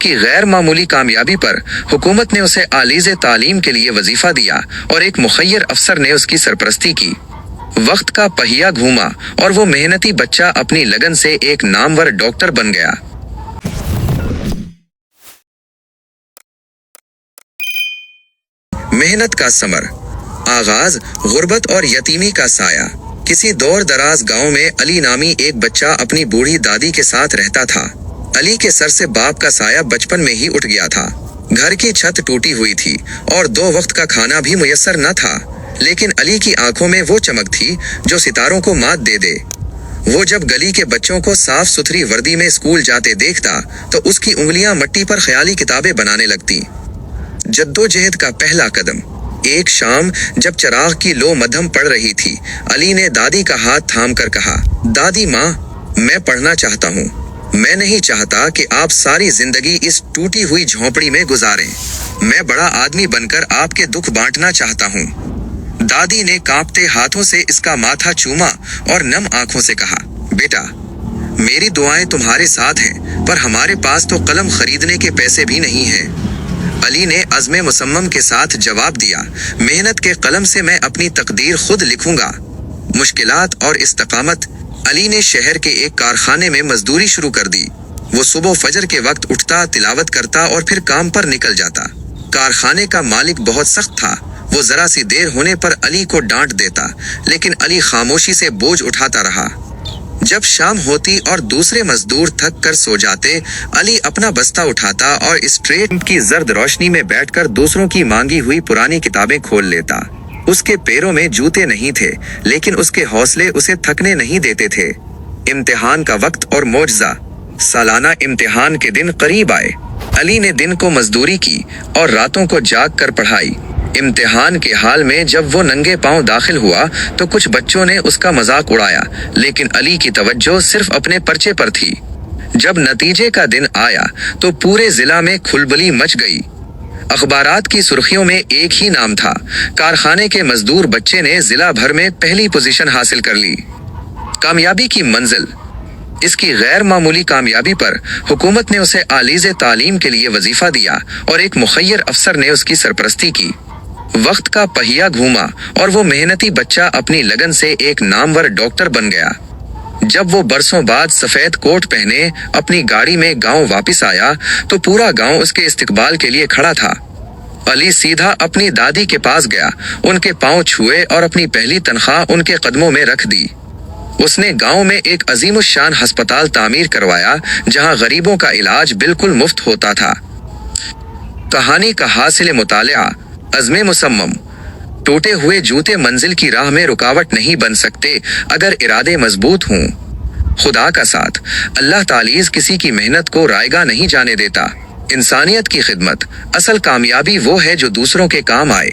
इसकी गैर मामूली कामयाबी पर हुकूमत ने उसे आलीज़ तालीम के लिए वजीफा दिया और एक मुखय्यर अफसर ने उसकी सरपरस्ती की। वक्त का पहिया घूमा और वो मेहनती बच्चा अपनी लगन से एक नामवर डॉक्टर बन गया। मेहनत का समर। आगाज गुर्बत और यतीमी का साया। किसी दूर दराज गांव में अली नामी एक बच्चा अपनी बूढ़ी दादी के साथ रहता था। अली के सर से बाप का साया बचपन में ही उठ गया था। घर की छत टूटी हुई थी और 2 वक्त का खाना भी मुयस्सर न था, लेकिन अली की आंखों में वो चमक थी जो सितारों को मात दे दे। वो जब गली के बच्चों को साफ सुथरी वर्दी में स्कूल जाते देखता तो उसकी उंगलियां मट्टी पर ख्याली किताबें बनाने लगती। जद्दोजहद का पहला कदम। एक शाम जब चिराग की लो मध्यम पड़ रही थी, अली ने दादी का हाथ थाम कर कहा, दादी माँ, मैं पढ़ना चाहता हूँ। मैं नहीं चाहता कि आप सारी जिंदगी इस टूटी हुई झोंपड़ी में गुजारें। मैं बड़ा आदमी बनकर आपके दुख बांटना चाहता हूँ। दादी ने कांपते हाथों से इसका माथा चूमा और नम आंखों से कहा, बेटा, मेरी दुआएं तुम्हारे साथ हैं, पर हमारे पास तो कलम खरीदने के पैसे भी नहीं हैं। अली ने अज़्मे मुसम्मम के साथ जवाब दिया, मेहनत के कलम से मैं अपनी तकदीर खुद लिखूंगा। मुश्किलात और इस्तकामत। अली ने शहर के एक कारखाने में मजदूरी शुरू कर दी। वो सुबह फजर के वक्त उठता, तिलावत करता और फिर काम पर निकल जाता। कारखाने का मालिक बहुत सख्त था। वो जरा सी देर होने पर अली को डांट देता, लेकिन अली खामोशी से बोझ उठाता रहा। जब शाम होती और दूसरे मजदूर थक कर सो जाते, अली अपना बस्ता उठाता और स्ट्रीट की जर्द रोशनी में बैठकर दूसरों की मांगी हुई पुरानी किताबें खोल लेता। उसके पैरों में जूते नहीं थे, लेकिन उसके हौसले उसे थकने नहीं देते थे। इम्तिहान का वक्त और मौजज़ा। सालाना इम्तिहान के दिन करीब आए। अली ने दिन को मजदूरी की और रातों को जाग कर पढ़ाई। इम्तिहान के हाल में जब वो नंगे पांव दाखिल हुआ तो कुछ बच्चों ने उसका मजाक उड़ाया, लेकिन अली की तवज्जो सिर्फ अपने पर्चे पर थी। जब नतीजे का दिन आया तो पूरे जिला में खुलबली मच गई। अखबारात की सुर्खियों में एक ही नाम था, कारखाने के मजदूर बच्चे ने जिला भर में पहली पोजीशन हासिल कर ली। कामयाबी की मंजिल। इसकी गैर मामूली कामयाबी पर हुकूमत ने उसे आलीज़ तालीम के लिए वजीफा दिया और एक मुखय्यर अफसर ने उसकी सरपरस्ती की। वक्त का पहिया घूमा और वो मेहनती बच्चा अपनी लगन से एक नामवर डॉक्टर बन गया। जब वो बरसों बाद सफेद कोट पहने अपनी गाड़ी में गांव वापस आया तो पूरा गांव उसके इस्तकबाल के लिए खड़ा था। अली सीधा अपनी दादी के पास गया, उनके पांव छुए और अपनी पहली तनख्वाह उनके कदमों में रख दी। उसने गांव में एक अजीमुशान अस्पताल तामीर करवाया, जहां गरीबों का इलाज बिल्कुल मुफ्त होता था। कहानी का हासिल मुतालिया। अज़्मे मुसम्मम। टूटे हुए जूते मंजिल की राह में रुकावट नहीं बन सकते अगर इरादे मजबूत हों। खुदा का साथ। अल्लाह तालीज़ किसी की मेहनत को रायगा नहीं जाने देता। इंसानियत की खिदमत। असल कामयाबी वो है जो दूसरों के काम आए।